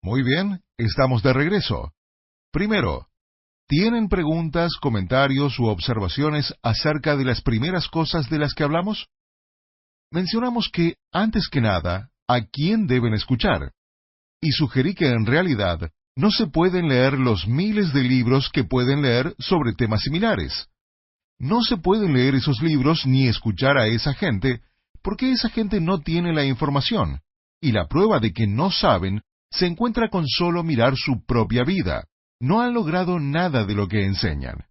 Muy bien, estamos de regreso. Primero, ¿tienen preguntas, comentarios u observaciones acerca de las primeras cosas de las que hablamos? Mencionamos que, antes que nada, ¿a quién deben escuchar? Y sugerí que en realidad no se pueden leer los miles de libros que pueden leer sobre temas similares. No se pueden leer esos libros ni escuchar a esa gente, porque esa gente no tiene la información, y la prueba de que no saben se encuentra con solo mirar su propia vida. No han logrado nada de lo que enseñan.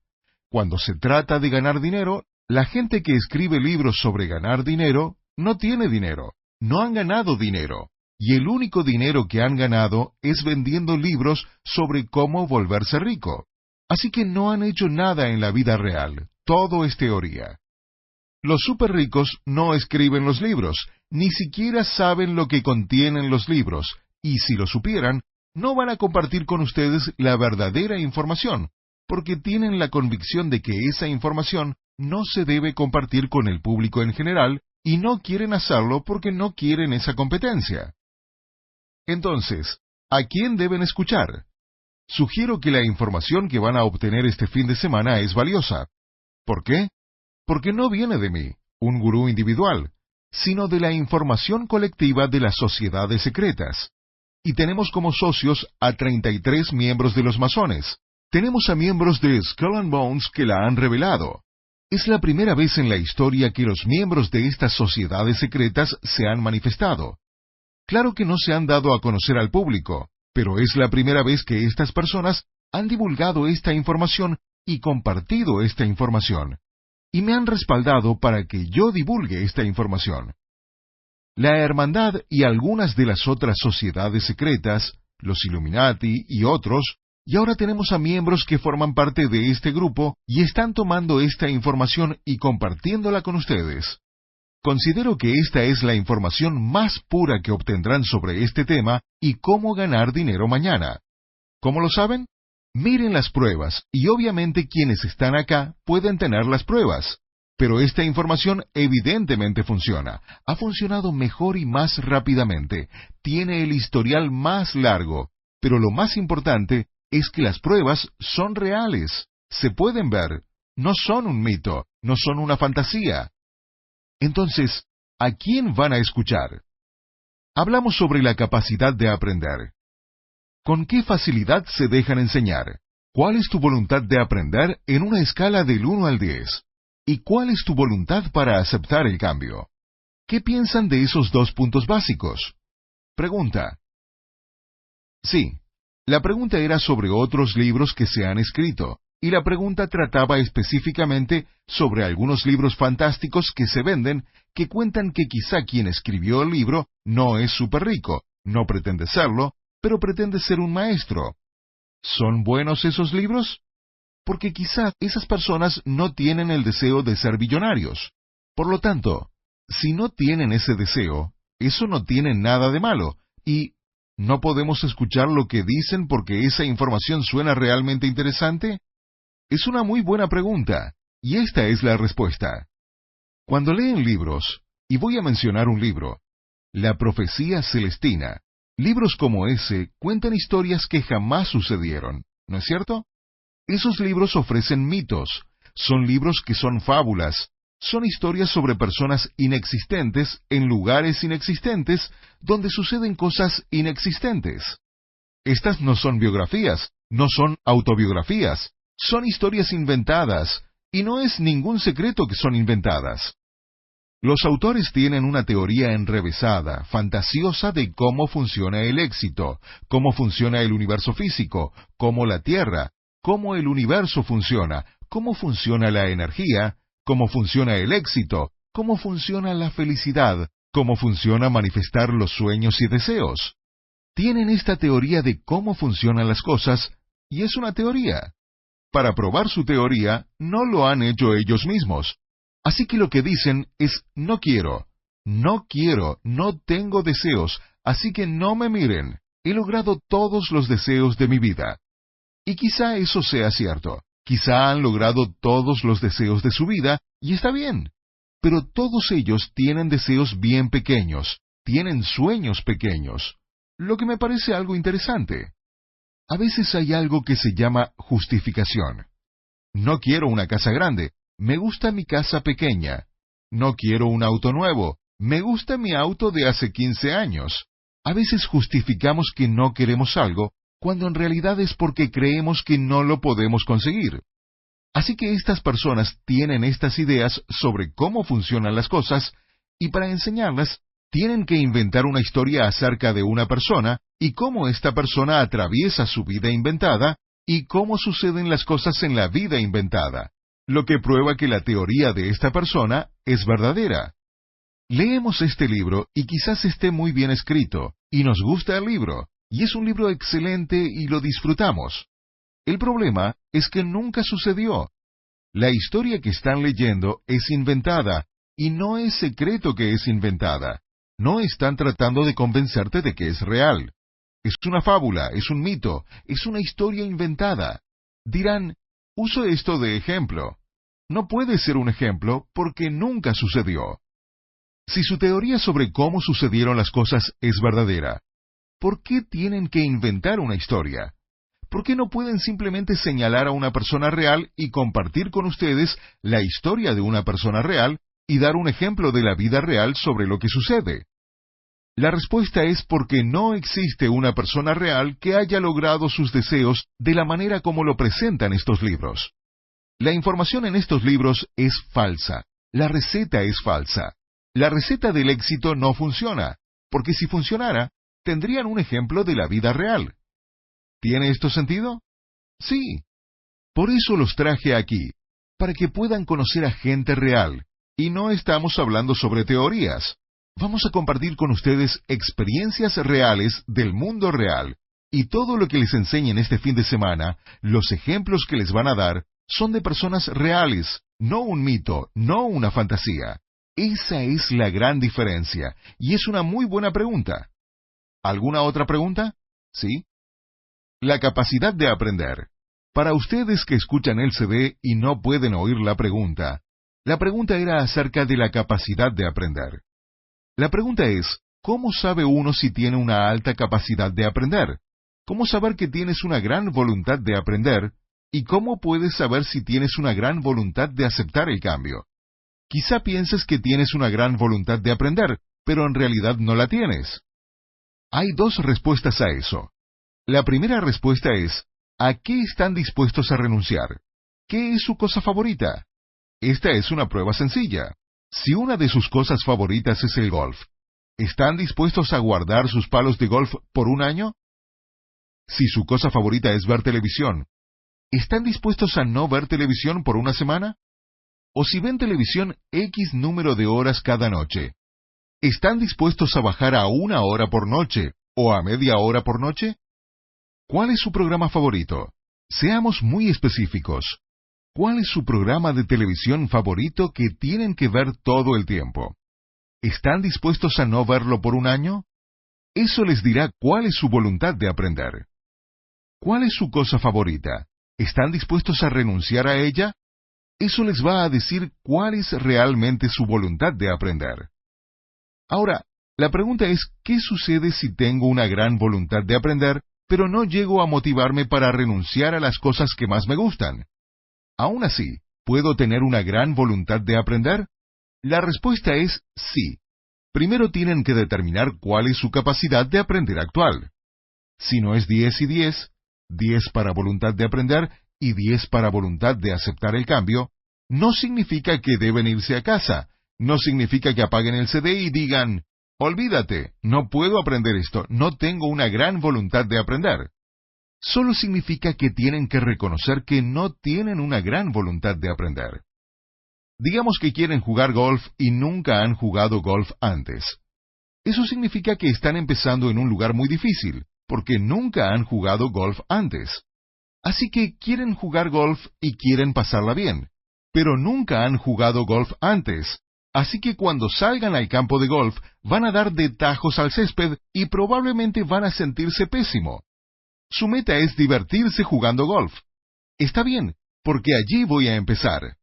Cuando se trata de ganar dinero, la gente que escribe libros sobre ganar dinero no tiene dinero, no han ganado dinero, y el único dinero que han ganado es vendiendo libros sobre cómo volverse rico. Así que no han hecho nada en la vida real, todo es teoría. Los súper ricos no escriben los libros, ni siquiera saben lo que contienen los libros, y si lo supieran, no van a compartir con ustedes la verdadera información, porque tienen la convicción de que esa información no se debe compartir con el público en general, y no quieren hacerlo porque no quieren esa competencia. Entonces, ¿a quién deben escuchar? Sugiero que la información que van a obtener este fin de semana es valiosa. ¿Por qué? Porque no viene de mí, un gurú individual, sino de la información colectiva de las sociedades secretas. Y tenemos como socios a 33 miembros de los masones. Tenemos a miembros de Skull and Bones que la han revelado. Es la primera vez en la historia que los miembros de estas sociedades secretas se han manifestado. Claro que no se han dado a conocer al público, pero es la primera vez que estas personas han divulgado esta información y compartido esta información. Y me han respaldado para que yo divulgue esta información. La Hermandad y algunas de las otras sociedades secretas, los Illuminati y otros, y ahora tenemos a miembros que forman parte de este grupo y están tomando esta información y compartiéndola con ustedes. Considero que esta es la información más pura que obtendrán sobre este tema y cómo ganar dinero mañana. ¿Cómo lo saben? Miren las pruebas, y obviamente quienes están acá pueden tener las pruebas. Pero esta información evidentemente funciona. Ha funcionado mejor y más rápidamente. Tiene el historial más largo. Pero lo más importante es que las pruebas son reales. Se pueden ver. No son un mito. No son una fantasía. Entonces, ¿a quién van a escuchar? Hablamos sobre la capacidad de aprender. ¿Con qué facilidad se dejan enseñar? ¿Cuál es tu voluntad de aprender en una escala del 1 al 10? ¿Y cuál es tu voluntad para aceptar el cambio? ¿Qué piensan de esos 2 puntos básicos? Pregunta. Sí, la pregunta era sobre otros libros que se han escrito, y la pregunta trataba específicamente sobre algunos libros fantásticos que se venden que cuentan que quizá quien escribió el libro no es súper rico, no pretende serlo, pero pretende ser un maestro. ¿Son buenos esos libros? Porque quizá esas personas no tienen el deseo de ser billonarios. Por lo tanto, si no tienen ese deseo, eso no tiene nada de malo, y ¿no podemos escuchar lo que dicen porque esa información suena realmente interesante? Es una muy buena pregunta, y esta es la respuesta. Cuando leen libros, y voy a mencionar un libro, La Profecía Celestina, libros como ese cuentan historias que jamás sucedieron, ¿no es cierto? Esos libros ofrecen mitos, son libros que son fábulas, son historias sobre personas inexistentes en lugares inexistentes donde suceden cosas inexistentes. Estas no son biografías, no son autobiografías, son historias inventadas, y no es ningún secreto que son inventadas. Los autores tienen una teoría enrevesada, fantasiosa de cómo funciona el éxito, cómo funciona el universo físico, cómo la Tierra, cómo el universo funciona, cómo funciona la energía, cómo funciona el éxito, cómo funciona la felicidad, cómo funciona manifestar los sueños y deseos. Tienen esta teoría de cómo funcionan las cosas, y es una teoría. Para probar su teoría, no lo han hecho ellos mismos. Así que lo que dicen es, no quiero, no tengo deseos, así que no me miren, he logrado todos los deseos de mi vida. Y quizá eso sea cierto, quizá han logrado todos los deseos de su vida, y está bien. Pero todos ellos tienen deseos bien pequeños, tienen sueños pequeños. lo que me parece algo interesante. A veces hay algo que se llama justificación. No quiero una casa grande, me gusta mi casa pequeña. No quiero un auto nuevo, me gusta mi auto de hace 15 años. A veces justificamos que no queremos algo, cuando en realidad es porque creemos que no lo podemos conseguir. Así que estas personas tienen estas ideas sobre cómo funcionan las cosas, y para enseñarlas, tienen que inventar una historia acerca de una persona y cómo esta persona atraviesa su vida inventada y cómo suceden las cosas en la vida inventada, lo que prueba que la teoría de esta persona es verdadera. Leemos este libro y quizás esté muy bien escrito, y nos gusta el libro, y es un libro excelente y lo disfrutamos. El problema es que nunca sucedió. La historia que están leyendo es inventada, y no es secreto que es inventada. No están tratando de convencerte de que es real. Es una fábula, es un mito, es una historia inventada. Dirán, uso esto de ejemplo. No puede ser un ejemplo porque nunca sucedió. Si su teoría sobre cómo sucedieron las cosas es verdadera, ¿por qué tienen que inventar una historia? ¿Por qué no pueden simplemente señalar a una persona real y compartir con ustedes la historia de una persona real y dar un ejemplo de la vida real sobre lo que sucede? La respuesta es porque no existe una persona real que haya logrado sus deseos de la manera como lo presentan estos libros. La información en estos libros es falsa. La receta es falsa. La receta del éxito no funciona, porque si funcionara, tendrían un ejemplo de la vida real. ¿Tiene esto sentido? Sí. Por eso los traje aquí, para que puedan conocer a gente real, y no estamos hablando sobre teorías. Vamos a compartir con ustedes experiencias reales del mundo real, y todo lo que les enseñen este fin de semana, los ejemplos que les van a dar, son de personas reales, no un mito, no una fantasía. Esa es la gran diferencia, y es una muy buena pregunta. ¿Alguna otra pregunta? ¿Sí? La capacidad de aprender. Para ustedes que escuchan el CD y no pueden oír la pregunta era acerca de la capacidad de aprender. La pregunta es, ¿cómo sabe uno si tiene una alta capacidad de aprender? ¿Cómo saber que tienes una gran voluntad de aprender? ¿Y cómo puedes saber si tienes una gran voluntad de aceptar el cambio? Quizá pienses que tienes una gran voluntad de aprender, pero en realidad no la tienes. Hay dos respuestas a eso. La primera respuesta es, ¿a qué están dispuestos a renunciar? ¿Qué es su cosa favorita? Esta es una prueba sencilla. Si una de sus cosas favoritas es el golf, ¿están dispuestos a guardar sus palos de golf por un año? Si su cosa favorita es ver televisión, ¿están dispuestos a no ver televisión por una semana? O si ven televisión X número de horas cada noche, ¿están dispuestos a bajar a 1 hora por noche o a media hora por noche? ¿Cuál es su programa favorito? Seamos muy específicos. ¿Cuál es su programa de televisión favorito que tienen que ver todo el tiempo? ¿Están dispuestos a no verlo por un año? Eso les dirá cuál es su voluntad de aprender. ¿Cuál es su cosa favorita? ¿Están dispuestos a renunciar a ella? Eso les va a decir cuál es realmente su voluntad de aprender. Ahora, la pregunta es, ¿qué sucede si tengo una gran voluntad de aprender, pero no llego a motivarme para renunciar a las cosas que más me gustan? Aún así, ¿puedo tener una gran voluntad de aprender? La respuesta es sí. Primero tienen que determinar cuál es su capacidad de aprender actual. Si no es 10 y 10, 10 para voluntad de aprender y 10 para voluntad de aceptar el cambio, no significa que deben irse a casa, no significa que apaguen el CD y digan, olvídate, no puedo aprender esto, no tengo una gran voluntad de aprender. Solo significa que tienen que reconocer que no tienen una gran voluntad de aprender. Digamos que quieren jugar golf y nunca han jugado golf antes. Eso significa que están empezando en un lugar muy difícil, porque nunca han jugado golf antes. Así que quieren jugar golf y quieren pasarla bien, pero nunca han jugado golf antes. Así que cuando salgan al campo de golf, van a dar de tajos al césped y probablemente van a sentirse pésimo. Su meta es divertirse jugando golf. Está bien, porque allí voy a empezar.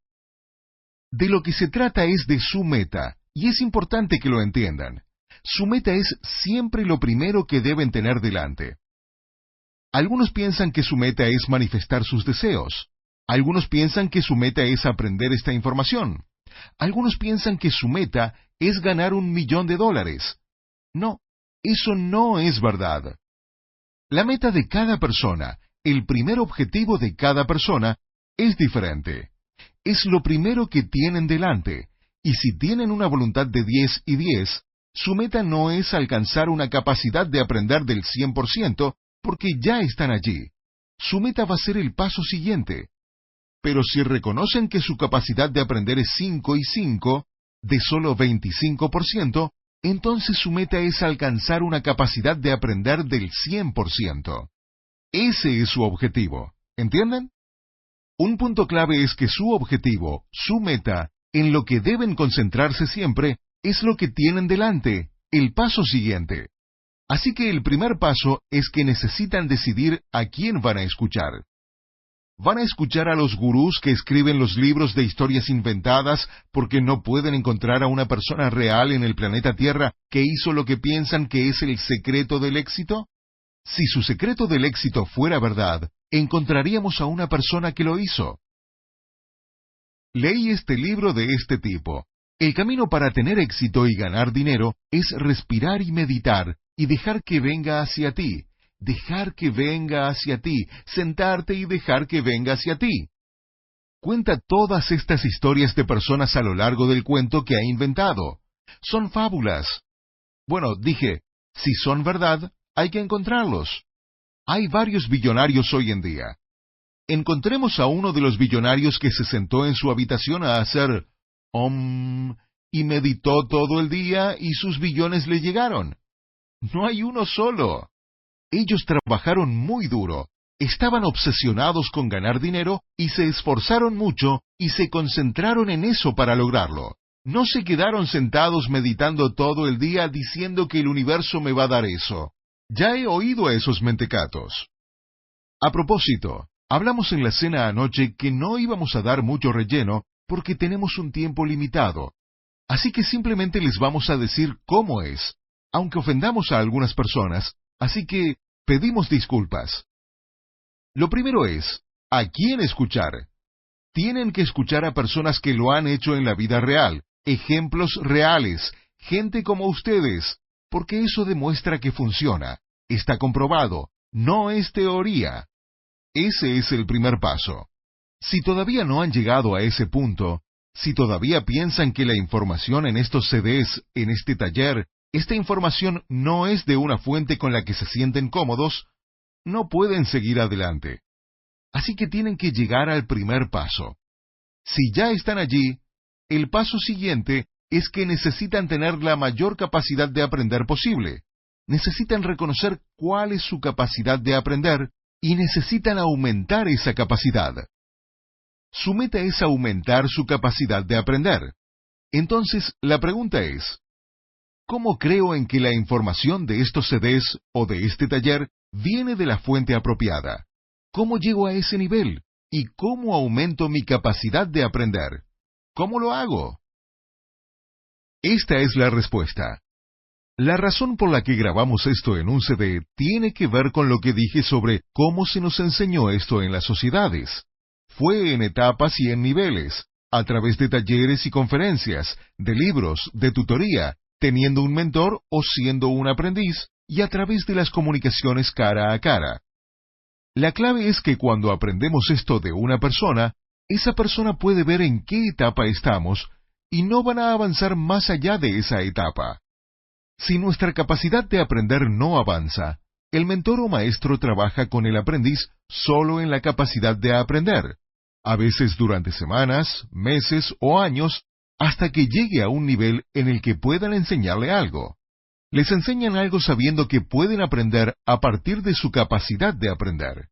De lo que se trata es de su meta, y es importante que lo entiendan. Su meta es siempre lo primero que deben tener delante. Algunos piensan que su meta es manifestar sus deseos. Algunos piensan que su meta es aprender esta información. Algunos piensan que su meta es ganar $1.000.000. No, eso no es verdad. La meta de cada persona, el primer objetivo de cada persona, es diferente. Es lo primero que tienen delante, y si tienen una voluntad de 10 y 10, su meta no es alcanzar una capacidad de aprender del 100%, porque ya están allí. Su meta va a ser el paso siguiente. Pero si reconocen que su capacidad de aprender es 5 y 5, de solo 25%, entonces su meta es alcanzar una capacidad de aprender del 100%. Ese es su objetivo. ¿Entienden? Un punto clave es que su objetivo, su meta, en lo que deben concentrarse siempre, es lo que tienen delante, el paso siguiente. Así que el primer paso es que necesitan decidir a quién van a escuchar. ¿Van a escuchar a los gurús que escriben los libros de historias inventadas porque no pueden encontrar a una persona real en el planeta Tierra que hizo lo que piensan que es el secreto del éxito? Si su secreto del éxito fuera verdad, encontraríamos a una persona que lo hizo. Leí este libro de este tipo. El camino para tener éxito y ganar dinero es respirar y meditar y dejar que venga hacia ti. Dejar que venga hacia ti, sentarte y dejar que venga hacia ti. Cuenta todas estas historias de personas a lo largo del cuento que ha inventado. Son fábulas. Bueno, dije, si son verdad, hay que encontrarlos. Hay varios billonarios hoy en día. Encontremos a uno de los billonarios que se sentó en su habitación a hacer Om y meditó todo el día y sus billones le llegaron. No hay uno solo. Ellos trabajaron muy duro, estaban obsesionados con ganar dinero y se esforzaron mucho y se concentraron en eso para lograrlo. No se quedaron sentados meditando todo el día diciendo que el universo me va a dar eso. Ya he oído a esos mentecatos. A propósito, hablamos en la cena anoche que no íbamos a dar mucho relleno porque tenemos un tiempo limitado. Así que simplemente les vamos a decir cómo es, aunque ofendamos a algunas personas, así que pedimos disculpas. Lo primero es, ¿a quién escuchar? Tienen que escuchar a personas que lo han hecho en la vida real, ejemplos reales, gente como ustedes, porque eso demuestra que funciona, está comprobado, no es teoría. Ese es el primer paso. Si todavía no han llegado a ese punto, si todavía piensan que la información en estos CDs, en este taller, esta información no es de una fuente con la que se sienten cómodos, no pueden seguir adelante. Así que tienen que llegar al primer paso. Si ya están allí, el paso siguiente es que necesitan tener la mayor capacidad de aprender posible. Necesitan reconocer cuál es su capacidad de aprender y necesitan aumentar esa capacidad. Su meta es aumentar su capacidad de aprender. Entonces, la pregunta es, ¿cómo creo en que la información de estos CDs o de este taller viene de la fuente apropiada? ¿Cómo llego a ese nivel? ¿Y cómo aumento mi capacidad de aprender? ¿Cómo lo hago? Esta es la respuesta. La razón por la que grabamos esto en un CD tiene que ver con lo que dije sobre cómo se nos enseñó esto en las sociedades. Fue en etapas y en niveles, a través de talleres y conferencias, de libros, de tutoría, teniendo un mentor o siendo un aprendiz, y a través de las comunicaciones cara a cara. La clave es que cuando aprendemos esto de una persona, esa persona puede ver en qué etapa estamos, y no van a avanzar más allá de esa etapa. Si nuestra capacidad de aprender no avanza, el mentor o maestro trabaja con el aprendiz solo en la capacidad de aprender, a veces durante semanas, meses o años, hasta que llegue a un nivel en el que puedan enseñarle algo. Les enseñan algo sabiendo que pueden aprender a partir de su capacidad de aprender.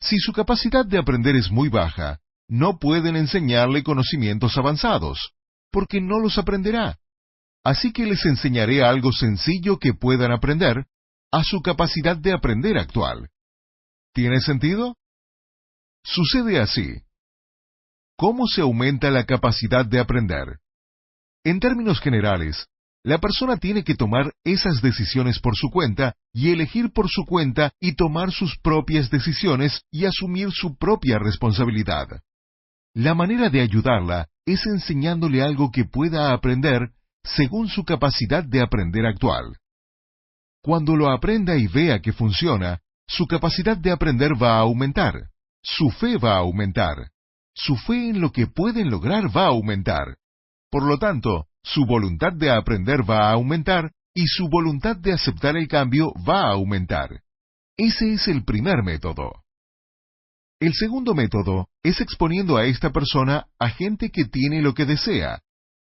Si su capacidad de aprender es muy baja, no pueden enseñarle conocimientos avanzados, porque no los aprenderá. Así que les enseñaré algo sencillo que puedan aprender a su capacidad de aprender actual. ¿Tiene sentido? Sucede así. ¿Cómo se aumenta la capacidad de aprender? En términos generales, La persona tiene que tomar esas decisiones por su cuenta y elegir por su cuenta y tomar sus propias decisiones y asumir su propia responsabilidad. La manera de ayudarla es enseñándole algo que pueda aprender según su capacidad de aprender actual. Cuando lo aprenda y vea que funciona, su capacidad de aprender va a aumentar, su fe va a aumentar, su fe en lo que pueden lograr va a aumentar. Por lo tanto, su voluntad de aprender va a aumentar y su voluntad de aceptar el cambio va a aumentar. Ese es el primer método. El segundo método es exponiendo a esta persona a gente que tiene lo que desea,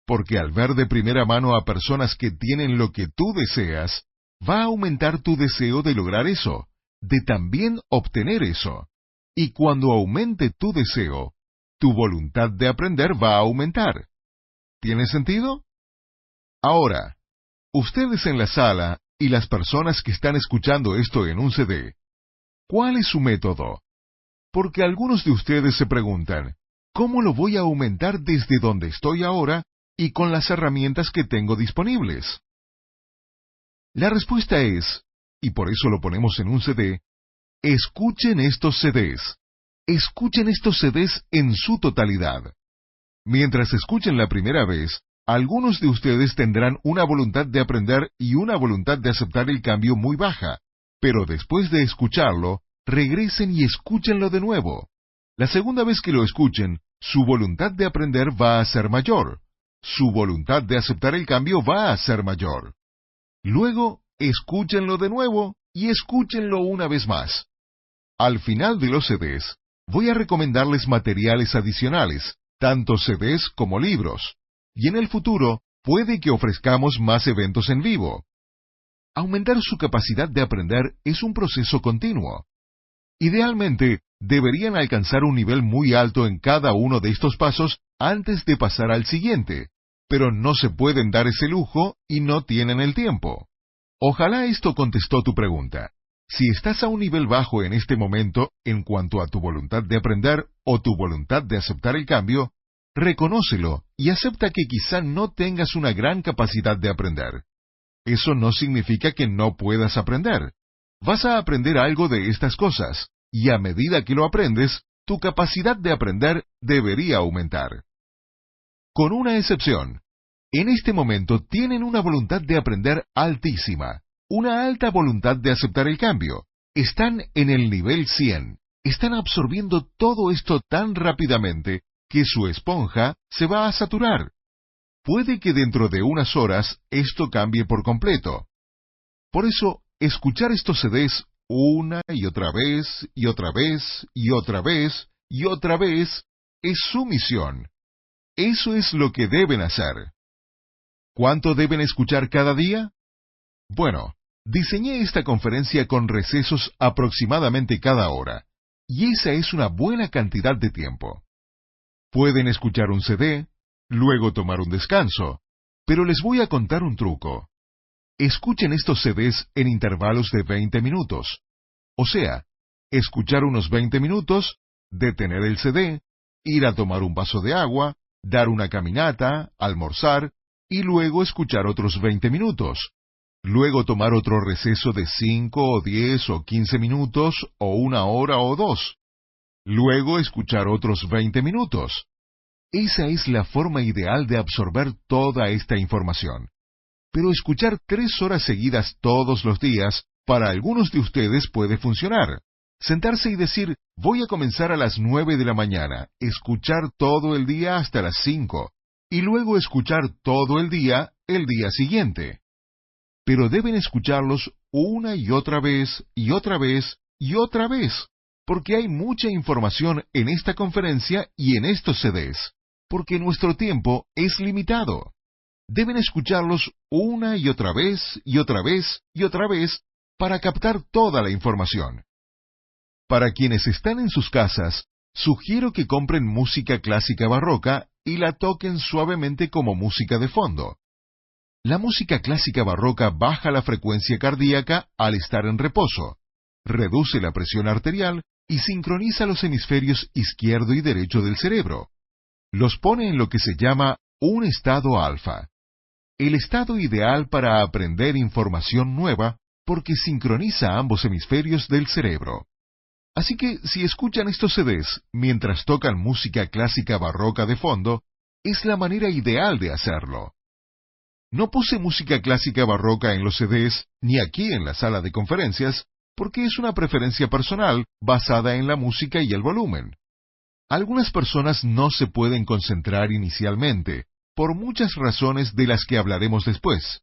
porque al ver de primera mano a personas que tienen lo que tú deseas, va a aumentar tu deseo de lograr eso, de también obtener eso. Y cuando aumente tu deseo, tu voluntad de aprender va a aumentar. ¿Tiene sentido? Ahora, ustedes en la sala y las personas que están escuchando esto en un CD, ¿cuál es su método? Porque algunos de ustedes se preguntan, ¿cómo lo voy a aumentar desde donde estoy ahora y con las herramientas que tengo disponibles? La respuesta es, y por eso lo ponemos en un CD, escuchen estos CDs. Escuchen estos CDs en su totalidad. Mientras escuchen la primera vez, algunos de ustedes tendrán una voluntad de aprender y una voluntad de aceptar el cambio muy baja, pero después de escucharlo, regresen y escúchenlo de nuevo. La segunda vez que lo escuchen, su voluntad de aprender va a ser mayor. Su voluntad de aceptar el cambio va a ser mayor. Luego, escúchenlo de nuevo y escúchenlo una vez más. Al final de los CDs, voy a recomendarles materiales adicionales, tanto CDs como libros. Y en el futuro, puede que ofrezcamos más eventos en vivo. Aumentar su capacidad de aprender es un proceso continuo. Idealmente, deberían alcanzar un nivel muy alto en cada uno de estos pasos antes de pasar al siguiente, pero no se pueden dar ese lujo y no tienen el tiempo. Ojalá esto contestó tu pregunta. Si estás a un nivel bajo en este momento en cuanto a tu voluntad de aprender o tu voluntad de aceptar el cambio, reconócelo y acepta que quizá no tengas una gran capacidad de aprender. Eso no significa que no puedas aprender. Vas a aprender algo de estas cosas, y a medida que lo aprendes, tu capacidad de aprender debería aumentar. Con una excepción. En este momento tienen una voluntad de aprender altísima, una alta voluntad de aceptar el cambio. Están en el nivel 100. Están absorbiendo todo esto tan rápidamente que su esponja se va a saturar. Puede que dentro de unas horas esto cambie por completo. Por eso, escuchar estos CDs una y otra vez, y otra vez, y otra vez, y otra vez, es su misión. Eso es lo que deben hacer. ¿Cuánto deben escuchar cada día? Bueno, diseñé esta conferencia con recesos aproximadamente cada hora, y esa es una buena cantidad de tiempo. Pueden escuchar un CD, luego tomar un descanso, pero les voy a contar un truco. Escuchen estos CDs en intervalos de 20 minutos. O sea, escuchar unos 20 minutos, detener el CD, ir a tomar un vaso de agua, dar una caminata, almorzar, y luego escuchar otros 20 minutos. Luego tomar otro receso de 5 o 10 o 15 minutos o una hora o dos. Luego escuchar otros 20 minutos. Esa es la forma ideal de absorber toda esta información. Pero escuchar 3 horas seguidas todos los días, para algunos de ustedes puede funcionar. Sentarse y decir, voy a comenzar a las 9 de la mañana, escuchar todo el día hasta las 5, y luego escuchar todo el día siguiente. Pero deben escucharlos una y otra vez, y otra vez, y otra vez, porque hay mucha información en esta conferencia y en estos CDs, porque nuestro tiempo es limitado. Deben escucharlos una y otra vez, y otra vez, y otra vez, para captar toda la información. Para quienes están en sus casas, sugiero que compren música clásica barroca y la toquen suavemente como música de fondo. La música clásica barroca baja la frecuencia cardíaca al estar en reposo, reduce la presión arterial y sincroniza los hemisferios izquierdo y derecho del cerebro. Los pone en lo que se llama un estado alfa. el estado ideal para aprender información nueva porque sincroniza ambos hemisferios del cerebro. Así que si escuchan estos CDs mientras tocan música clásica barroca de fondo, es la manera ideal de hacerlo. No puse música clásica barroca en los CDs ni aquí en la sala de conferencias, porque es una preferencia personal basada en la música y el volumen. Algunas personas no se pueden concentrar inicialmente, por muchas razones de las que hablaremos después.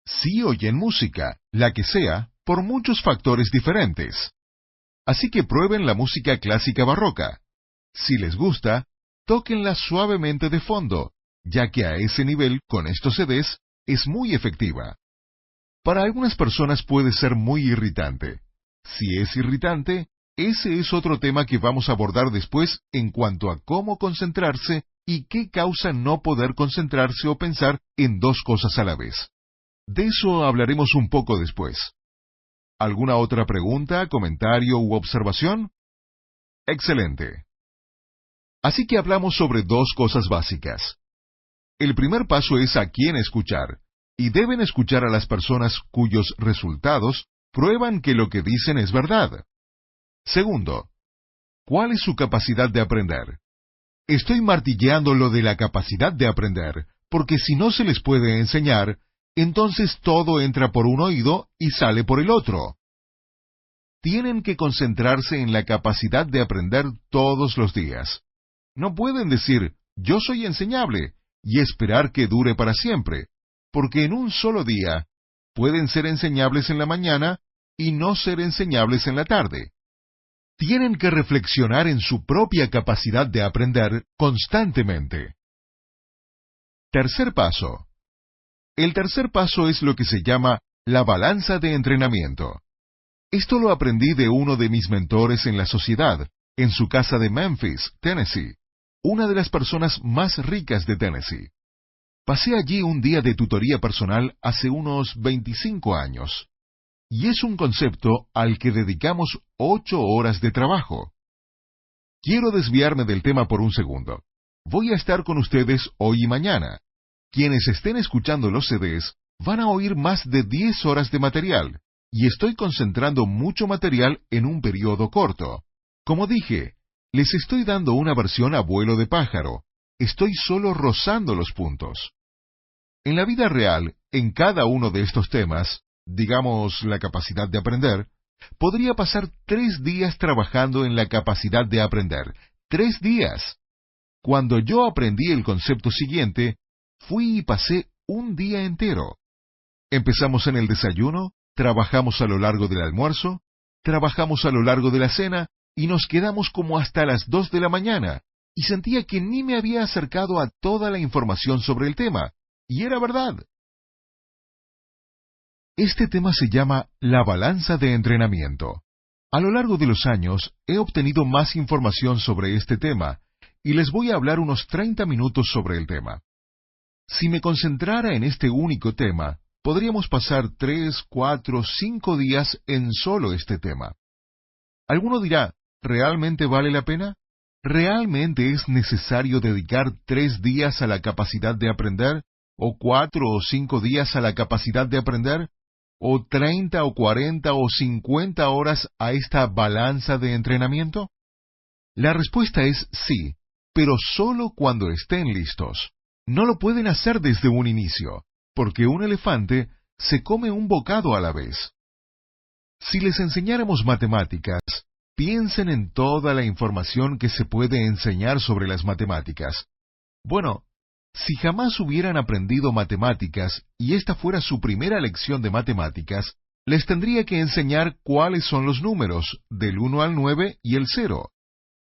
Sí oyen música, la que sea, por muchos factores diferentes. Así que prueben la música clásica barroca. Si les gusta, tóquenla suavemente de fondo, ya que a ese nivel, con estos CDs, es muy efectiva. Para algunas personas puede ser muy irritante. Si es irritante, ese es otro tema que vamos a abordar después en cuanto a cómo concentrarse y qué causa no poder concentrarse o pensar en dos cosas a la vez. De eso hablaremos un poco después. ¿Alguna otra pregunta, comentario u observación? Excelente. Así que hablamos sobre dos cosas básicas. El primer paso es a quién escuchar, y deben escuchar a las personas cuyos resultados prueban que lo que dicen es verdad. Segundo, ¿cuál es su capacidad de aprender? Estoy martilleando lo de la capacidad de aprender, porque si no se les puede enseñar, entonces todo entra por un oído y sale por el otro. Tienen que concentrarse en la capacidad de aprender todos los días. No pueden decir, yo soy enseñable, y esperar que dure para siempre, porque en un solo día pueden ser enseñables en la mañana y no ser enseñables en la tarde. Tienen que reflexionar en su propia capacidad de aprender constantemente. Tercer paso. El tercer paso es lo que se llama la balanza de entrenamiento. Esto lo aprendí de uno de mis mentores en la sociedad, en su casa de Memphis, Tennessee, una de las personas más ricas de Tennessee. Pasé allí un día de tutoría personal hace unos 25 años. Y es un concepto al que dedicamos 8 horas de trabajo. Quiero desviarme del tema por un segundo. Voy a estar con ustedes hoy y mañana. Quienes estén escuchando los CDs van a oír más de 10 horas de material, y estoy concentrando mucho material en un periodo corto. Como dije, les estoy dando una versión a vuelo de pájaro. Estoy solo rozando los puntos. En la vida real, en cada uno de estos temas, digamos la capacidad de aprender, podría pasar 3 días trabajando en la capacidad de aprender. 3 días. Cuando yo aprendí el concepto siguiente, fui y pasé un día entero. Empezamos en el desayuno, trabajamos a lo largo del almuerzo, trabajamos a lo largo de la cena, y nos quedamos como hasta las 2 de la mañana, y sentía que ni me había acercado a toda la información sobre el tema, y era verdad. Este tema se llama la balanza de entrenamiento. A lo largo de los años he obtenido más información sobre este tema, y les voy a hablar unos 30 minutos sobre el tema. Si me concentrara en este único tema, podríamos pasar 3, 4, 5 días en solo este tema. Alguno dirá, ¿realmente vale la pena? ¿Realmente es necesario dedicar 3 días a la capacidad de aprender? ¿O 4 o 5 días a la capacidad de aprender? ¿O 30 o 40 o 50 horas a esta balanza de entrenamiento? La respuesta es sí, pero solo cuando estén listos. No lo pueden hacer desde un inicio, porque un elefante se come un bocado a la vez. Si les enseñáramos matemáticas, piensen en toda la información que se puede enseñar sobre las matemáticas. Bueno, si jamás hubieran aprendido matemáticas y esta fuera su primera lección de matemáticas, les tendría que enseñar cuáles son los números, del 1 al 9 y el 0.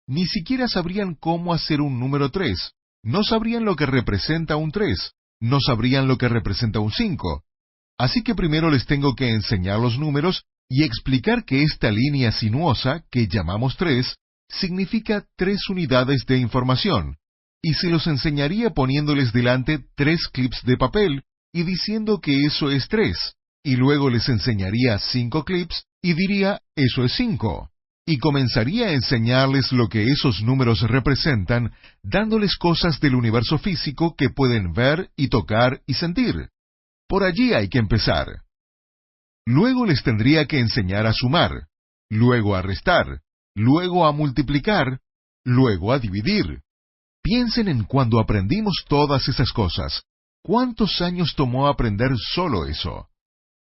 Ni siquiera sabrían cómo hacer un número 3. No sabrían lo que representa un 3. No sabrían lo que representa un 5. Así que primero les tengo que enseñar los números y explicar que esta línea sinuosa, que llamamos 3, significa 3 unidades de información. Y se los enseñaría poniéndoles delante 3 clips de papel y diciendo que eso es 3. Y luego les enseñaría 5 clips y diría, eso es 5. Y comenzaría a enseñarles lo que esos números representan, dándoles cosas del universo físico que pueden ver y tocar y sentir. Por allí hay que empezar. Luego les tendría que enseñar a sumar, luego a restar, luego a multiplicar, luego a dividir. Piensen en cuando aprendimos todas esas cosas. ¿Cuántos años tomó aprender solo eso?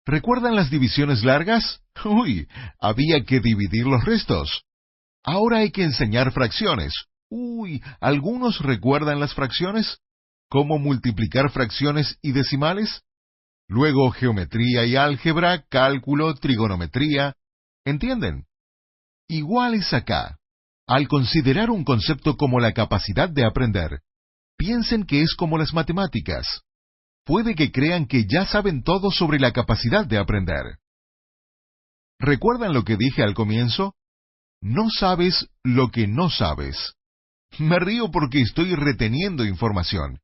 ¿Recuerdan las divisiones largas? Uy, había que dividir los restos. Ahora hay que enseñar fracciones. Uy, ¿algunos recuerdan las fracciones? ¿Cómo multiplicar fracciones y decimales? Luego geometría y álgebra, cálculo, trigonometría. ¿Entienden? Igual es acá. Al considerar un concepto como la capacidad de aprender, piensen que es como las matemáticas. Puede que crean que ya saben todo sobre la capacidad de aprender. ¿Recuerdan lo que dije al comienzo? No sabes lo que no sabes. Me río porque estoy reteniendo información.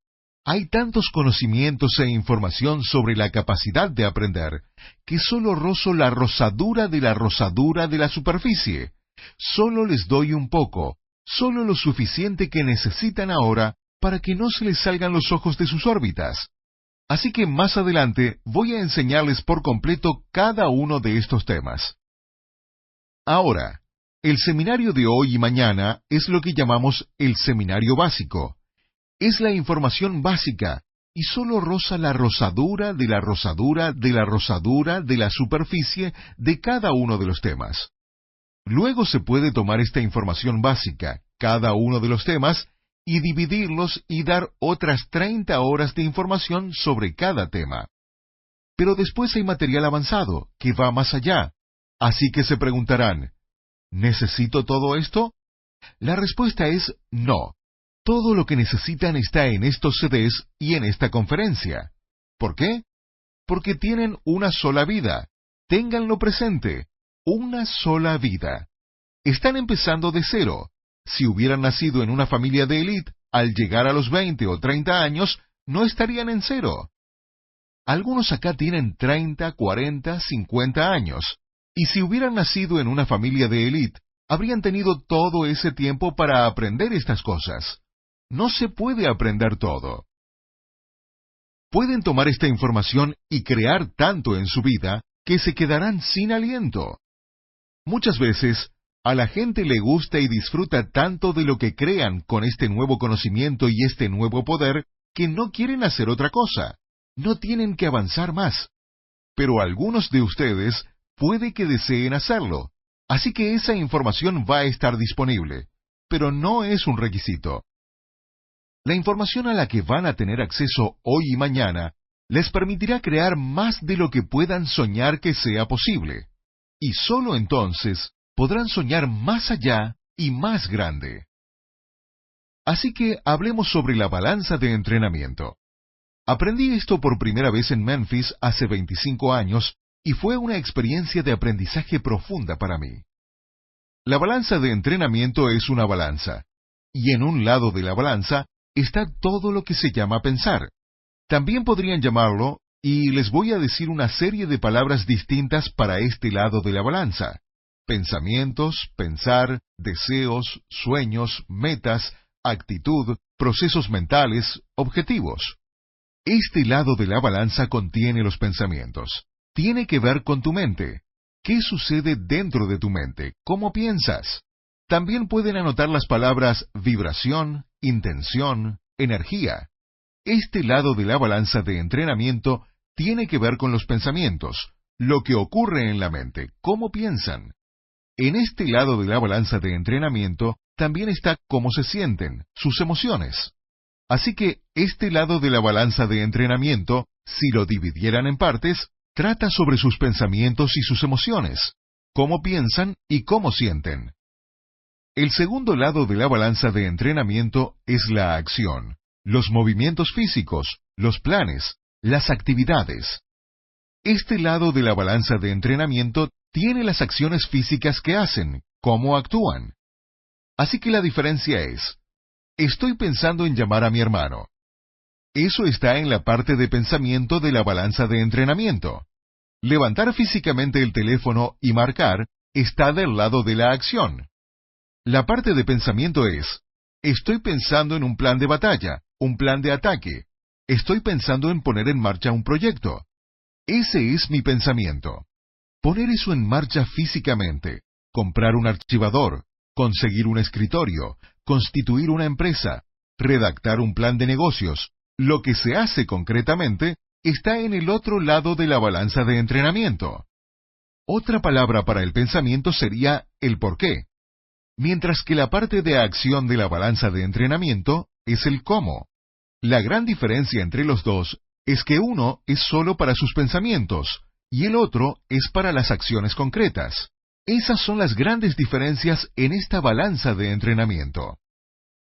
Hay tantos conocimientos e información sobre la capacidad de aprender, que solo rozo la rosadura de la superficie. Solo les doy un poco, solo lo suficiente que necesitan ahora para que no se les salgan los ojos de sus órbitas. Así que más adelante voy a enseñarles por completo cada uno de estos temas. Ahora, el seminario de hoy y mañana es lo que llamamos el seminario básico. Es la información básica y solo roza la rosadura de la superficie de cada uno de los temas. Luego se puede tomar esta información básica, cada uno de los temas, y dividirlos y dar otras 30 horas de información sobre cada tema. Pero después hay material avanzado, que va más allá. Así que se preguntarán, ¿necesito todo esto? La respuesta es no. Todo lo que necesitan está en estos CDs y en esta conferencia. ¿Por qué? Porque tienen una sola vida. Ténganlo presente. Una sola vida. Están empezando de cero. Si hubieran nacido en una familia de élite, al llegar a los 20 o 30 años, no estarían en cero. Algunos acá tienen 30, 40, 50 años. Y si hubieran nacido en una familia de élite, habrían tenido todo ese tiempo para aprender estas cosas. No se puede aprender todo. Pueden tomar esta información y crear tanto en su vida que se quedarán sin aliento. Muchas veces, a la gente le gusta y disfruta tanto de lo que crean con este nuevo conocimiento y este nuevo poder que no quieren hacer otra cosa. No tienen que avanzar más. Pero algunos de ustedes puede que deseen hacerlo, así que esa información va a estar disponible, pero no es un requisito. La información a la que van a tener acceso hoy y mañana les permitirá crear más de lo que puedan soñar que sea posible. Y solo entonces podrán soñar más allá y más grande. Así que hablemos sobre la balanza de entrenamiento. Aprendí esto por primera vez en Memphis hace 25 años y fue una experiencia de aprendizaje profunda para mí. La balanza de entrenamiento es una balanza, y en un lado de la balanza está todo lo que se llama pensar. También podrían llamarlo, y les voy a decir una serie de palabras distintas para este lado de la balanza. Pensamientos, pensar, deseos, sueños, metas, actitud, procesos mentales, objetivos. Este lado de la balanza contiene los pensamientos. Tiene que ver con tu mente. ¿Qué sucede dentro de tu mente? ¿Cómo piensas? También pueden anotar las palabras vibración, intención, energía. Este lado de la balanza de entrenamiento tiene que ver con los pensamientos, lo que ocurre en la mente, cómo piensan. En este lado de la balanza de entrenamiento también está cómo se sienten, sus emociones. Así que este lado de la balanza de entrenamiento, si lo dividieran en partes, trata sobre sus pensamientos y sus emociones, cómo piensan y cómo sienten. El segundo lado de la balanza de entrenamiento es la acción, los movimientos físicos, los planes, las actividades. Este lado de la balanza de entrenamiento tiene las acciones físicas que hacen, cómo actúan. Así que la diferencia es, estoy pensando en llamar a mi hermano. Eso está en la parte de pensamiento de la balanza de entrenamiento. Levantar físicamente el teléfono y marcar está del lado de la acción. La parte de pensamiento es, estoy pensando en un plan de batalla, un plan de ataque. Estoy pensando en poner en marcha un proyecto. Ese es mi pensamiento. Poner eso en marcha físicamente, comprar un archivador, conseguir un escritorio, constituir una empresa, redactar un plan de negocios, lo que se hace concretamente está en el otro lado de la balanza de entrenamiento. Otra palabra para el pensamiento sería el por qué, mientras que la parte de acción de la balanza de entrenamiento es el cómo. La gran diferencia entre los dos es que uno es solo para sus pensamientos y el otro es para las acciones concretas. Esas son las grandes diferencias en esta balanza de entrenamiento.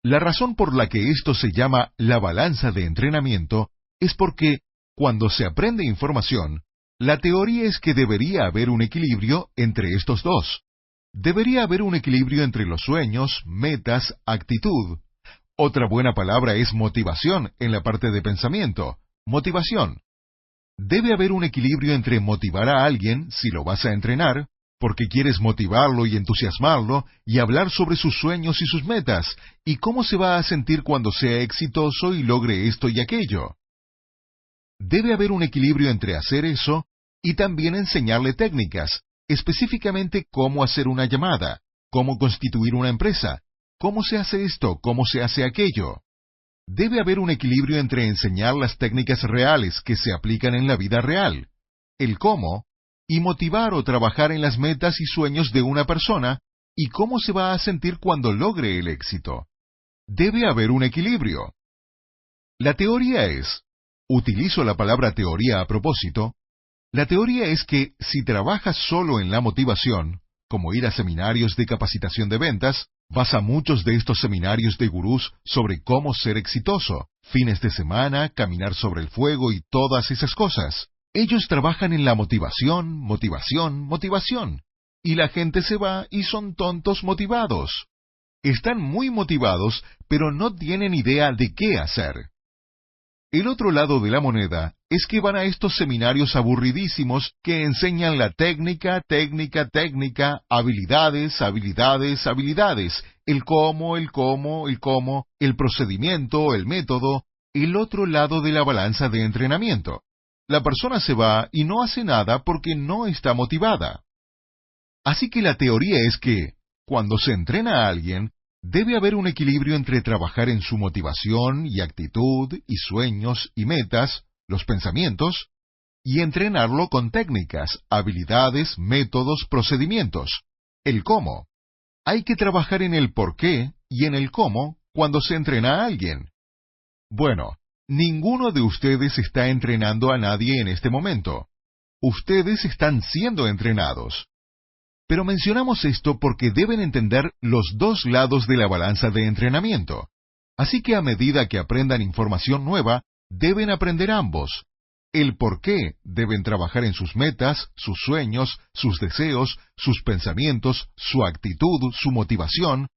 La razón por la que esto se llama la balanza de entrenamiento es porque, cuando se aprende información, la teoría es que debería haber un equilibrio entre estos dos. Debería haber un equilibrio entre los sueños, metas, actitud. Otra buena palabra es motivación en la parte de pensamiento. Motivación. Debe haber un equilibrio entre motivar a alguien, si lo vas a entrenar, porque quieres motivarlo y entusiasmarlo, y hablar sobre sus sueños y sus metas, y cómo se va a sentir cuando sea exitoso y logre esto y aquello. Debe haber un equilibrio entre hacer eso y también enseñarle técnicas, específicamente cómo hacer una llamada, cómo constituir una empresa, cómo se hace esto, cómo se hace aquello. Debe haber un equilibrio entre enseñar las técnicas reales que se aplican en la vida real, el cómo, y motivar o trabajar en las metas y sueños de una persona y cómo se va a sentir cuando logre el éxito. Debe haber un equilibrio. La teoría es, utilizo la palabra teoría a propósito, la teoría es que si trabajas solo en la motivación, como ir a seminarios de capacitación de ventas, vas a muchos de estos seminarios de gurús sobre cómo ser exitoso, fines de semana, caminar sobre el fuego y todas esas cosas. Ellos trabajan en la motivación, motivación, motivación. Y la gente se va y son tontos motivados. Están muy motivados, pero no tienen idea de qué hacer. El otro lado de la moneda es que van a estos seminarios aburridísimos que enseñan la técnica, técnica, técnica, habilidades, habilidades, habilidades, el cómo, el cómo, el cómo, el procedimiento, el método, el otro lado de la balanza de entrenamiento. La persona se va y no hace nada porque no está motivada. Así que la teoría es que, cuando se entrena a alguien, debe haber un equilibrio entre trabajar en su motivación y actitud y sueños y metas, los pensamientos, y entrenarlo con técnicas, habilidades, métodos, procedimientos. El cómo. Hay que trabajar en el por qué y en el cómo cuando se entrena a alguien. Bueno, ninguno de ustedes está entrenando a nadie en este momento. Ustedes están siendo entrenados. Pero mencionamos esto porque deben entender los dos lados de la balanza de entrenamiento. Así que a medida que aprendan información nueva, deben aprender ambos. El por qué deben trabajar en sus metas, sus sueños, sus deseos, sus pensamientos, su actitud, su motivación,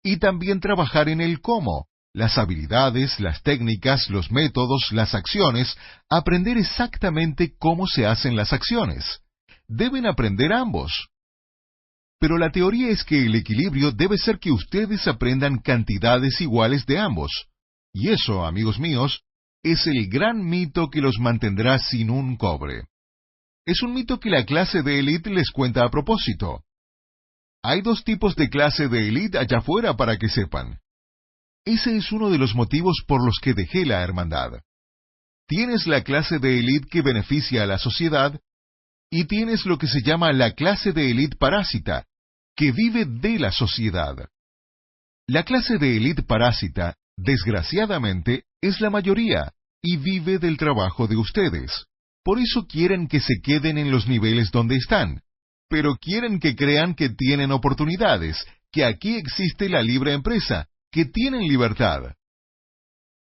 y también trabajar en el cómo, las habilidades, las técnicas, los métodos, las acciones, aprender exactamente cómo se hacen las acciones. Deben aprender ambos. Pero la teoría es que el equilibrio debe ser que ustedes aprendan cantidades iguales de ambos. Y eso, amigos míos, es el gran mito que los mantendrá sin un cobre. Es un mito que la clase de élite les cuenta a propósito. Hay dos tipos de clase de élite allá afuera para que sepan. Ese es uno de los motivos por los que dejé la hermandad. Tienes la clase de élite que beneficia a la sociedad, y tienes lo que se llama la clase de élite parásita, que vive de la sociedad. La clase de élite parásita, desgraciadamente, es la mayoría, y vive del trabajo de ustedes. Por eso quieren que se queden en los niveles donde están, pero quieren que crean que tienen oportunidades, que aquí existe la libre empresa, que tienen libertad.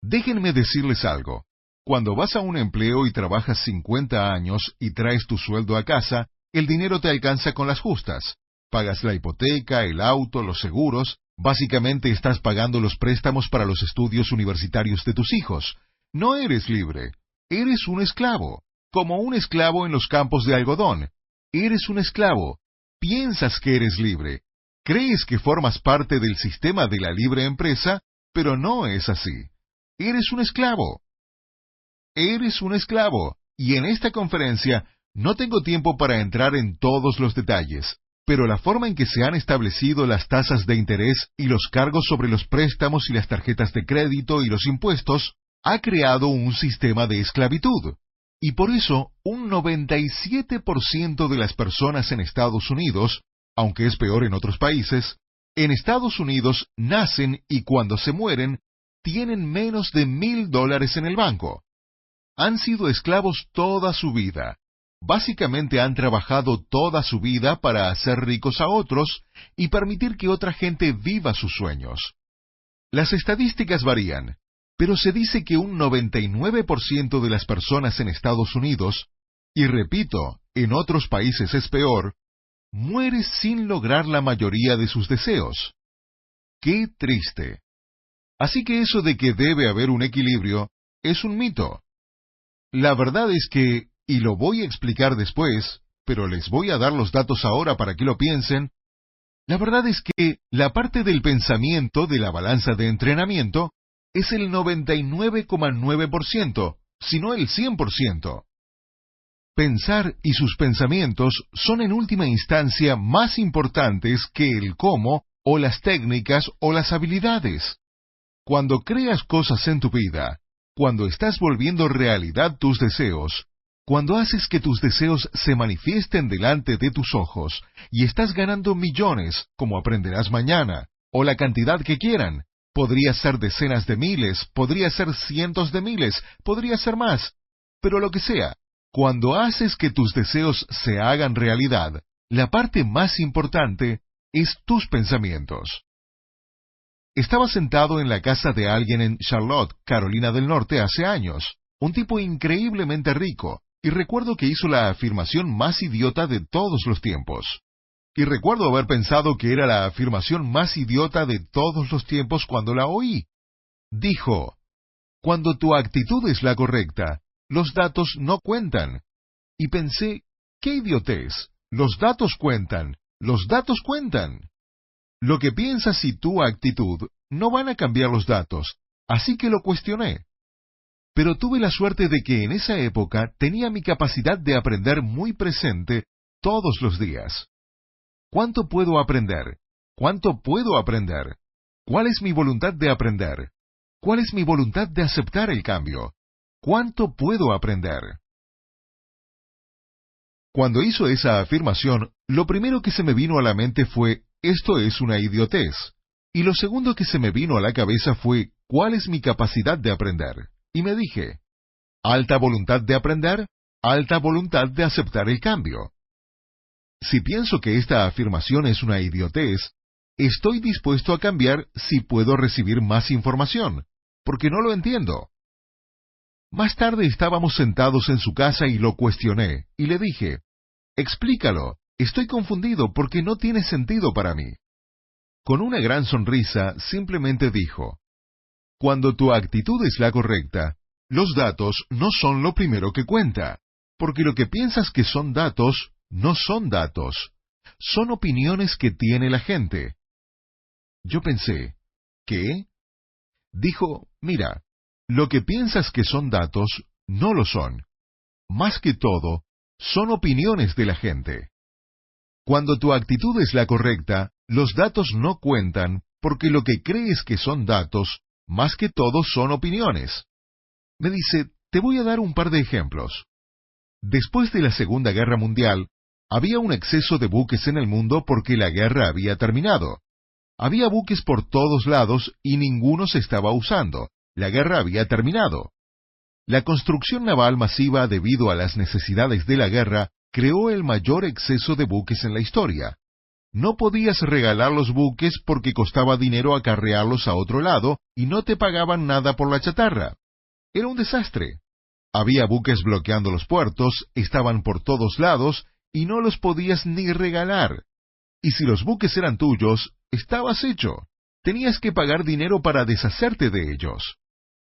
Déjenme decirles algo. Cuando vas a un empleo y trabajas 50 años y traes tu sueldo a casa, el dinero te alcanza con las justas. Pagas la hipoteca, el auto, los seguros. Básicamente estás pagando los préstamos para los estudios universitarios de tus hijos. No eres libre. Eres un esclavo. Como un esclavo en los campos de algodón. Eres un esclavo. Piensas que eres libre. Crees que formas parte del sistema de la libre empresa, pero no es así. Eres un esclavo. eres un esclavo, y en esta conferencia no tengo tiempo para entrar en todos los detalles, pero la forma en que se han establecido las tasas de interés y los cargos sobre los préstamos y las tarjetas de crédito y los impuestos ha creado un sistema de esclavitud. Y por eso, un 97% de las personas en Estados Unidos, aunque es peor en otros países, en Estados Unidos nacen y cuando se mueren, tienen menos de $1,000 en el banco. Han sido esclavos toda su vida. Básicamente han trabajado toda su vida para hacer ricos a otros y permitir que otra gente viva sus sueños. Las estadísticas varían, pero se dice que un 99% de las personas en Estados Unidos, y repito, en otros países es peor, muere sin lograr la mayoría de sus deseos. ¡Qué triste! Así que eso de que debe haber un equilibrio es un mito. La verdad es que, y lo voy a explicar después, pero les voy a dar los datos ahora para que lo piensen, la verdad es que la parte del pensamiento de la balanza de entrenamiento es el 99,9%, si no el 100%. Pensar y sus pensamientos son en última instancia más importantes que el cómo, o las técnicas, o las habilidades. Cuando creas cosas en tu vida, cuando estás volviendo realidad tus deseos, cuando haces que tus deseos se manifiesten delante de tus ojos, y estás ganando millones, como aprenderás mañana, o la cantidad que quieran, podría ser decenas de miles, podría ser cientos de miles, podría ser más, pero lo que sea, cuando haces que tus deseos se hagan realidad, la parte más importante es tus pensamientos. Estaba sentado en la casa de alguien en Charlotte, Carolina del Norte, hace años, un tipo increíblemente rico, y recuerdo que hizo la afirmación más idiota de todos los tiempos. Y recuerdo haber pensado que era la afirmación más idiota de todos los tiempos cuando la oí. Dijo, cuando tu actitud es la correcta, los datos no cuentan. Y pensé, ¡qué idiotez! Los datos cuentan, los datos cuentan. Lo que piensas y tu actitud no van a cambiar los datos, así que lo cuestioné. Pero tuve la suerte de que en esa época tenía mi capacidad de aprender muy presente todos los días. ¿Cuánto puedo aprender? ¿Cuánto puedo aprender? ¿Cuál es mi voluntad de aprender? ¿Cuál es mi voluntad de aceptar el cambio? ¿Cuánto puedo aprender? Cuando hizo esa afirmación, lo primero que se me vino a la mente fue, esto es una idiotez. Y lo segundo que se me vino a la cabeza fue, ¿cuál es mi capacidad de aprender? Y me dije, alta voluntad de aprender, alta voluntad de aceptar el cambio. Si pienso que esta afirmación es una idiotez, estoy dispuesto a cambiar si puedo recibir más información, porque no lo entiendo. Más tarde estábamos sentados en su casa y lo cuestioné, y le dije, explícalo, estoy confundido porque no tiene sentido para mí. Con una gran sonrisa, simplemente dijo, cuando tu actitud es la correcta, los datos no son lo primero que cuenta, porque lo que piensas que son datos, no son datos, son opiniones que tiene la gente. Yo pensé, ¿qué? Dijo, mira, lo que piensas que son datos, no lo son. Más que todo, son opiniones de la gente. Cuando tu actitud es la correcta, los datos no cuentan, porque lo que crees que son datos, más que todo son opiniones. Me dice, te voy a dar un par de ejemplos. Después de la Segunda Guerra Mundial, había un exceso de buques en el mundo porque la guerra había terminado. Había buques por todos lados y ninguno se estaba usando. La guerra había terminado. La construcción naval masiva debido a las necesidades de la guerra creó el mayor exceso de buques en la historia. No podías regalar los buques porque costaba dinero acarrearlos a otro lado y no te pagaban nada por la chatarra. Era un desastre. Había buques bloqueando los puertos, estaban por todos lados y no los podías ni regalar. Y si los buques eran tuyos, estabas hecho. Tenías que pagar dinero para deshacerte de ellos.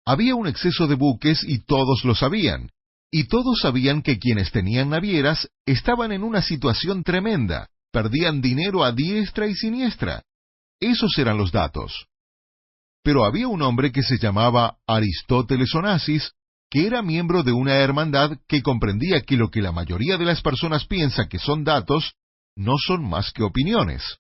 Había un exceso de buques y todos lo sabían. Y todos sabían que quienes tenían navieras estaban en una situación tremenda. Perdían dinero a diestra y siniestra. Esos eran los datos. Pero había un hombre que se llamaba Aristóteles Onassis, que era miembro de una hermandad que comprendía que lo que la mayoría de las personas piensa que son datos, no son más que opiniones.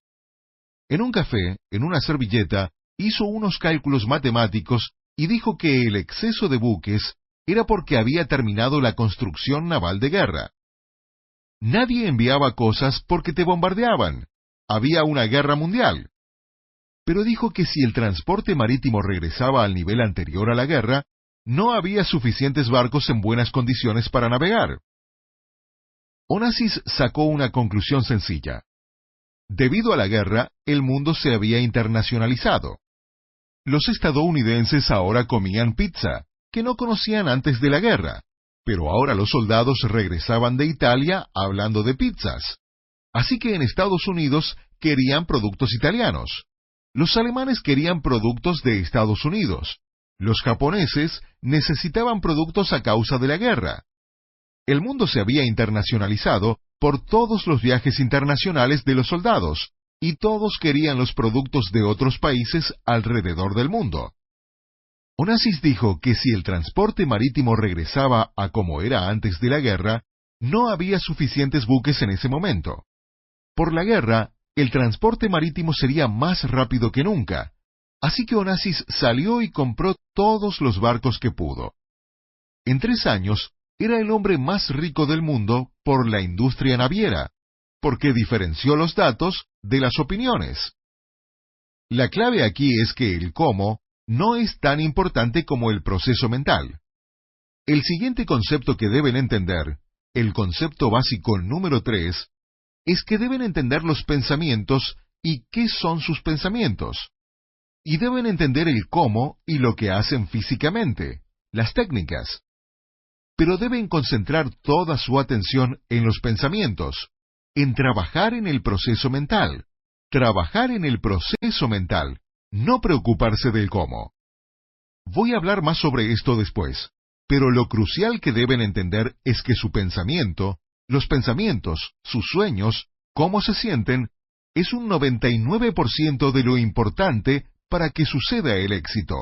En un café, en una servilleta, hizo unos cálculos matemáticos y dijo que el exceso de buques era porque había terminado la construcción naval de guerra. Nadie enviaba cosas porque te bombardeaban. Había una guerra mundial. Pero dijo que si el transporte marítimo regresaba al nivel anterior a la guerra, no había suficientes barcos en buenas condiciones para navegar. Onassis sacó una conclusión sencilla. Debido a la guerra, el mundo se había internacionalizado. Los estadounidenses ahora comían pizza, que no conocían antes de la guerra, pero ahora los soldados regresaban de Italia hablando de pizzas. Así que en Estados Unidos querían productos italianos. Los alemanes querían productos de Estados Unidos. Los japoneses necesitaban productos a causa de la guerra. El mundo se había internacionalizado por todos los viajes internacionales de los soldados, y todos querían los productos de otros países alrededor del mundo. Onassis dijo que si el transporte marítimo regresaba a como era antes de la guerra, no había suficientes buques en ese momento. Por la guerra, el transporte marítimo sería más rápido que nunca, así que Onassis salió y compró todos los barcos que pudo. En 3 años, era el hombre más rico del mundo por la industria naviera, porque diferenció los datos de las opiniones. La clave aquí es que el cómo no es tan importante como el proceso mental. El siguiente concepto que deben entender, el concepto básico número 3, es que deben entender los pensamientos y qué son sus pensamientos. Y deben entender el cómo y lo que hacen físicamente, las técnicas. Pero deben concentrar toda su atención en los pensamientos, en trabajar en el proceso mental. Trabajar en el proceso mental, no preocuparse del cómo. Voy a hablar más sobre esto después, pero lo crucial que deben entender es que su pensamiento, los pensamientos, sus sueños, cómo se sienten, es un 99% de lo importante para que suceda el éxito.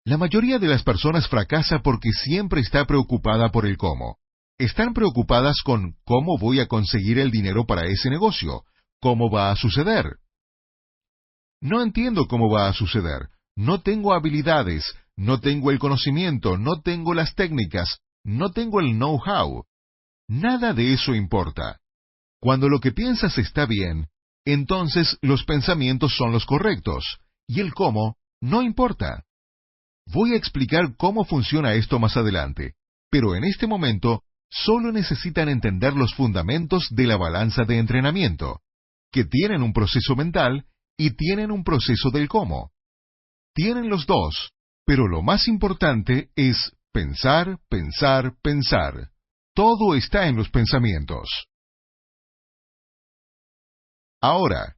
La mayoría de las personas fracasa porque siempre está preocupada por el cómo. Están preocupadas con cómo voy a conseguir el dinero para ese negocio, cómo va a suceder. No entiendo cómo va a suceder, no tengo habilidades, no tengo el conocimiento, no tengo las técnicas, no tengo el know-how. Nada de eso importa. Cuando lo que piensas está bien, entonces los pensamientos son los correctos, y el cómo no importa. Voy a explicar cómo funciona esto más adelante, pero en este momento solo necesitan entender los fundamentos de la balanza de entrenamiento, que tienen un proceso mental y tienen un proceso del cómo. Tienen los dos, pero lo más importante es pensar, pensar, pensar. Todo está en los pensamientos. Ahora,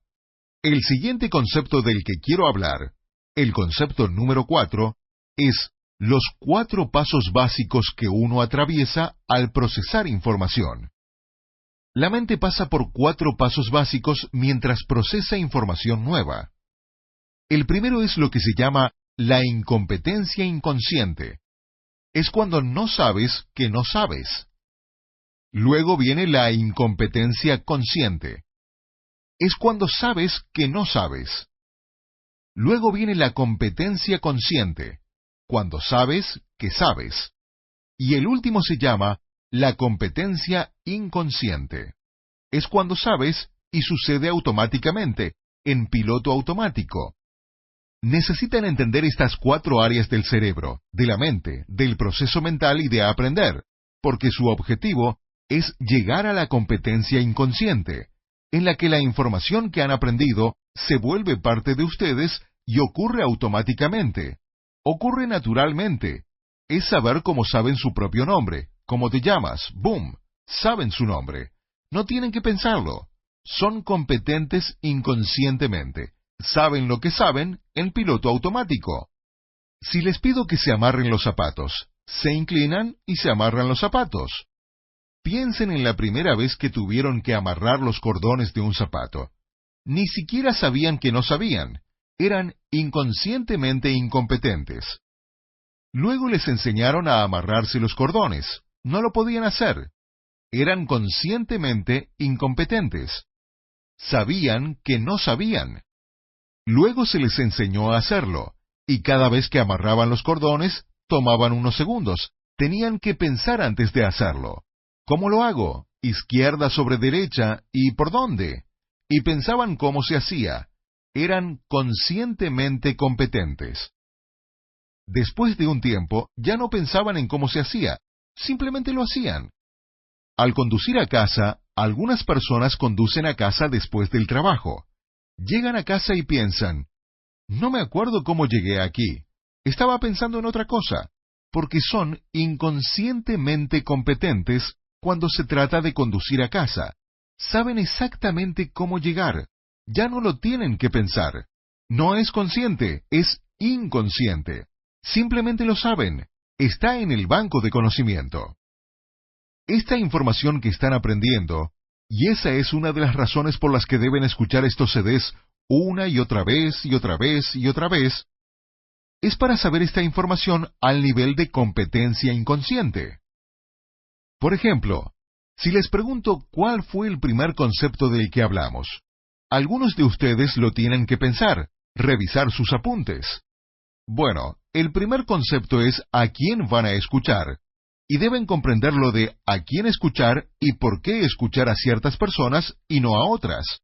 el siguiente concepto del que quiero hablar, el concepto número 4, es los 4 pasos básicos que uno atraviesa al procesar información. La mente pasa por 4 pasos básicos mientras procesa información nueva. El primero es lo que se llama la incompetencia inconsciente. Es cuando no sabes que no sabes. Luego viene la incompetencia consciente. Es cuando sabes que no sabes. Luego viene la competencia consciente, cuando sabes que sabes. Y el último se llama la competencia inconsciente. Es cuando sabes y sucede automáticamente, en piloto automático. Necesitan entender estas 4 áreas del cerebro, de la mente, del proceso mental y de aprender, porque su objetivo es llegar a la competencia inconsciente, en la que la información que han aprendido se vuelve parte de ustedes y ocurre automáticamente. Ocurre naturalmente. Es saber cómo saben su propio nombre. ¿Cómo te llamas? ¡Boom! Saben su nombre. No tienen que pensarlo. Son competentes inconscientemente. Saben lo que saben en piloto automático. Si les pido que se amarren los zapatos, se inclinan y se amarran los zapatos. Piensen en la primera vez que tuvieron que amarrar los cordones de un zapato. Ni siquiera sabían que no sabían. Eran inconscientemente incompetentes. Luego les enseñaron a amarrarse los cordones. No lo podían hacer. Eran conscientemente incompetentes. Sabían que no sabían. Luego se les enseñó a hacerlo, y cada vez que amarraban los cordones, tomaban unos segundos. Tenían que pensar antes de hacerlo. ¿Cómo lo hago? Izquierda sobre derecha, ¿y por dónde? Y pensaban cómo se hacía. Eran conscientemente competentes. Después de un tiempo, ya no pensaban en cómo se hacía, simplemente lo hacían. Al conducir a casa, algunas personas conducen a casa después del trabajo. Llegan a casa y piensan, no me acuerdo cómo llegué aquí, estaba pensando en otra cosa, porque son inconscientemente competentes cuando se trata de conducir a casa. Saben exactamente cómo llegar, ya no lo tienen que pensar. No es consciente, es inconsciente. Simplemente lo saben, está en el banco de conocimiento. Esta información que están aprendiendo, y esa es una de las razones por las que deben escuchar estos CDs una y otra vez y otra vez y otra vez, es para saber esta información al nivel de competencia inconsciente. Por ejemplo, si les pregunto cuál fue el primer concepto del que hablamos, algunos de ustedes lo tienen que pensar, revisar sus apuntes. Bueno, el primer concepto es a quién van a escuchar, y deben comprender lo de a quién escuchar y por qué escuchar a ciertas personas y no a otras.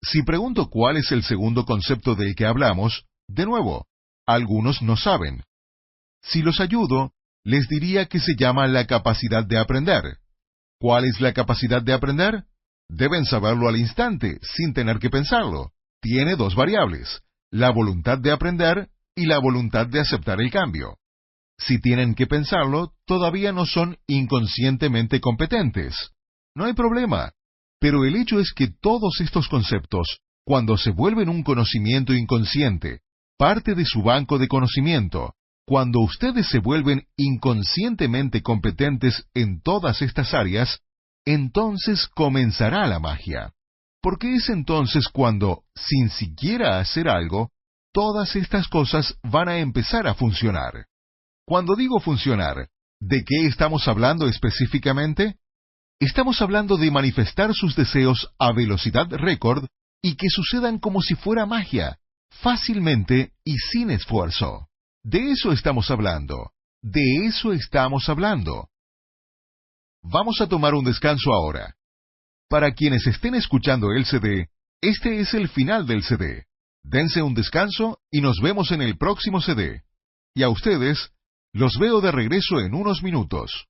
Si pregunto cuál es el segundo concepto del que hablamos, de nuevo, algunos no saben. Si los ayudo, les diría que se llama la capacidad de aprender. ¿Cuál es la capacidad de aprender? Deben saberlo al instante, sin tener que pensarlo. Tiene dos variables, la voluntad de aprender y la voluntad de aceptar el cambio. Si tienen que pensarlo, todavía no son inconscientemente competentes. No hay problema. Pero el hecho es que todos estos conceptos, cuando se vuelven un conocimiento inconsciente, parte de su banco de conocimiento, cuando ustedes se vuelven inconscientemente competentes en todas estas áreas, entonces comenzará la magia. Porque es entonces cuando, sin siquiera hacer algo, todas estas cosas van a empezar a funcionar. Cuando digo funcionar, ¿de qué estamos hablando específicamente? Estamos hablando de manifestar sus deseos a velocidad récord y que sucedan como si fuera magia, fácilmente y sin esfuerzo. De eso estamos hablando. De eso estamos hablando. Vamos a tomar un descanso ahora. Para quienes estén escuchando el CD, este es el final del CD. Dense un descanso y nos vemos en el próximo CD. Y a ustedes, los veo de regreso en unos minutos.